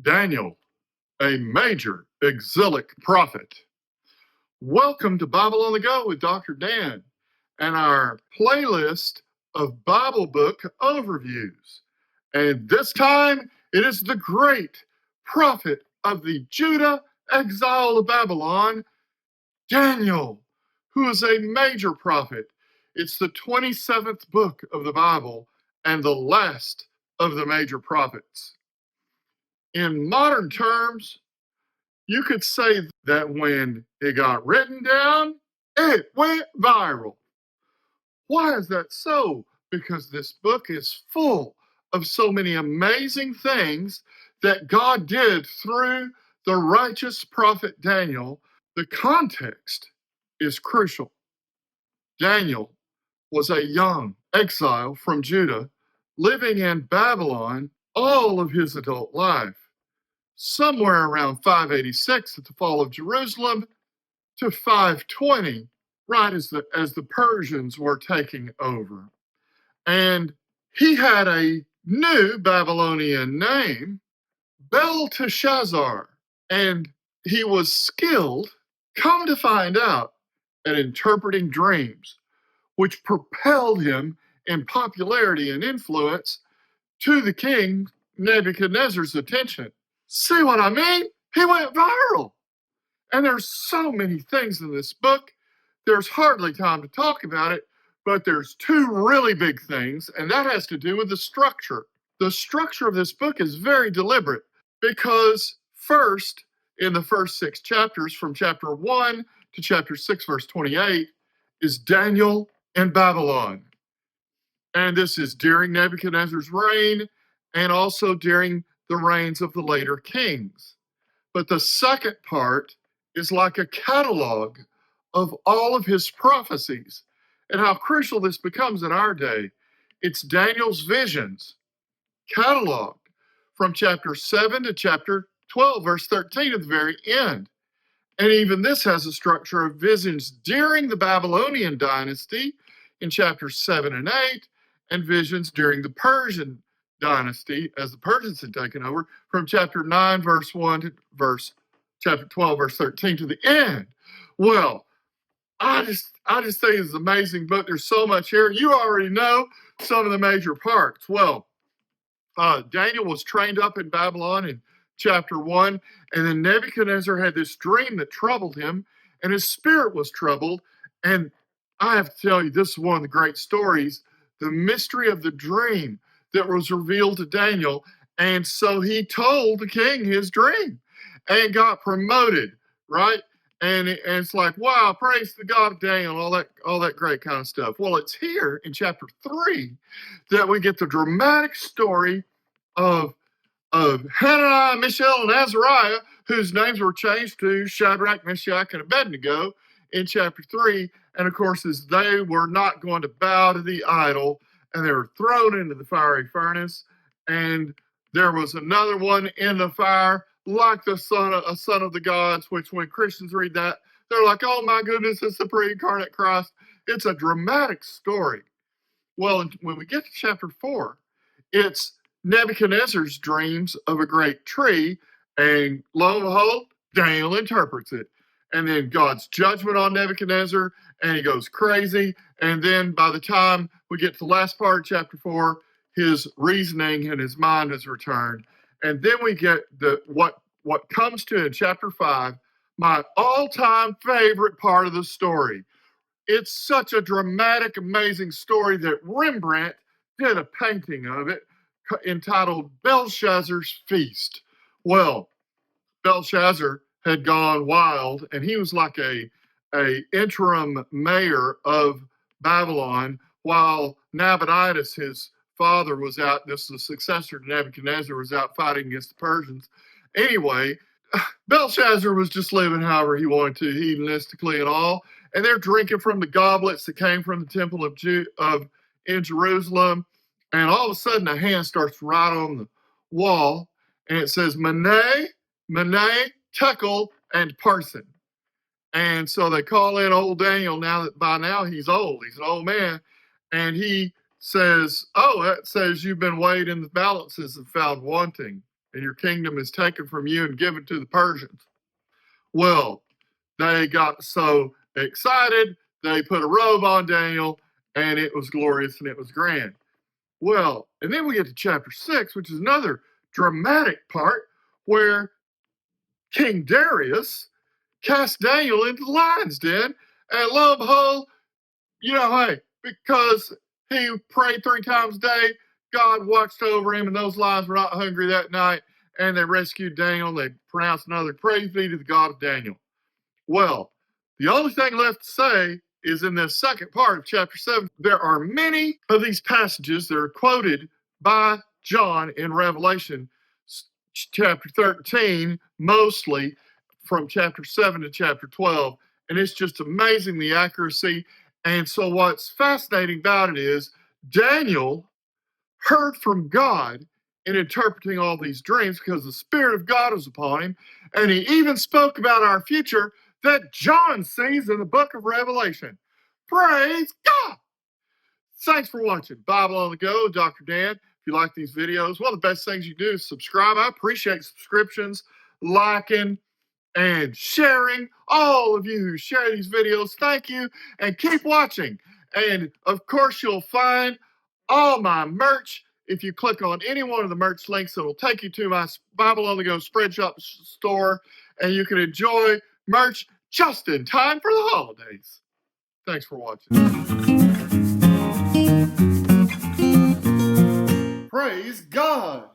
Daniel, a major exilic prophet. Welcome to Bible on the Go with Dr. Dan and our playlist of Bible book overviews. And this time it is the great prophet of the Judah exile of Babylon, Daniel, who is a major prophet. It's the 27th book of the Bible and the last of the major prophets. In modern terms, you could say that when it got written down, it went viral. Why is that so? Because this book is full of so many amazing things that God did through the righteous prophet Daniel. The context is crucial. Daniel was a young exile from Judah living in Babylon all of his adult life. Somewhere around 586 at the fall of Jerusalem to 520, right as the Persians were taking over. And he had a new Babylonian name, Belshazzar, and he was skilled, come to find out, at interpreting dreams, which propelled him in popularity and influence to the king Nebuchadnezzar's attention. See what I mean? He went viral. And there's so many things in this book. There's hardly time to talk about it, but there's two really big things, and that has to do with the structure. The structure of this book is very deliberate because first, in the first 6 chapters, from chapter 1 to chapter 6, verse 28, is Daniel and Babylon. And this is during Nebuchadnezzar's reign and also during the reigns of the later kings. But the second part is like a catalog of all of his prophecies and how crucial this becomes in our day. It's Daniel's visions cataloged from chapter 7 to chapter 12, verse 13 at the very end. And even this has a structure of visions during the Babylonian dynasty in chapters 7 and 8, and visions during the Persian dynasty as the Persians had taken over from chapter 9, verse 1 to chapter 12, verse 13 to the end. Well, I just think it's an amazing book. There's so much here. You already know some of the major parts. Well, Daniel was trained up in Babylon in chapter 1, and then Nebuchadnezzar had this dream that troubled him, and his spirit was troubled. And I have to tell you, this is one of the great stories, the mystery of the dream that was revealed to Daniel. And so he told the king his dream and got promoted, right? And it's like, wow, praise the God of Daniel, all that great kind of stuff. Well, it's here in chapter 3 that we get the dramatic story of Hananiah, Mishael, and Azariah, whose names were changed to Shadrach, Meshach, and Abednego in chapter 3. And of course, as they were not going to bow to the idol, and they were thrown into the fiery furnace, and there was another one in the fire, like a son of the gods, which when Christians read that, they're like, oh my goodness, it's the pre-incarnate Christ. It's a dramatic story. Well, when we get to chapter 4, it's Nebuchadnezzar's dreams of a great tree, and lo and behold, Daniel interprets it. And then God's judgment on Nebuchadnezzar, and he goes crazy. And then by the time we get to the last part of chapter 4, his reasoning and his mind has returned. And then we get what comes to in chapter 5, my all-time favorite part of the story. It's such a dramatic, amazing story that Rembrandt did a painting of it entitled Belshazzar's Feast. Well, Belshazzar had gone wild, and he was like a interim mayor of Babylon, while Nabonidus, his father, was out. This is the successor to Nebuchadnezzar, was out fighting against the Persians. Anyway, Belshazzar was just living however he wanted to, hedonistically and all. And they're drinking from the goblets that came from the temple in Jerusalem. And all of a sudden, a hand starts right on the wall, and it says, Mene, Tekel, and Parson. And so they call in old Daniel. Now that by now he's old, he's an old man, and he says, "Oh, that says you've been weighed in the balances and found wanting." and your kingdom is taken from you and given to the Persians. Well, they got so excited, they put a robe on Daniel, and it was glorious and it was grand. Well, and then we get to chapter 6, which is another dramatic part where King Darius cast Daniel into the lion's den, and lo and behold, hey, because he prayed 3 times a day, God watched over him, and those lions were not hungry that night, and they rescued Daniel. They pronounced another praise be to the God of Daniel. Well, the only thing left to say is in this second part of chapter 7, there are many of these passages that are quoted by John in Revelation chapter 13, mostly from chapter 7 to chapter 12. And it's just amazing the accuracy. And so what's fascinating about it is Daniel heard from God in interpreting all these dreams because the Spirit of God was upon him. And he even spoke about our future that John sees in the book of Revelation. Praise God! Thanks for watching Bible on the Go, Dr. Dan. If you like these videos, one of the best things you do is subscribe. I appreciate subscriptions, liking, and sharing. All of you who share these videos, thank you, and keep watching. And of course, you'll find all my merch. If you click on any one of the merch links, it will take you to my Bible on the Go Spread Shop store, and you can enjoy merch just in time for the holidays. Thanks for watching. Praise God.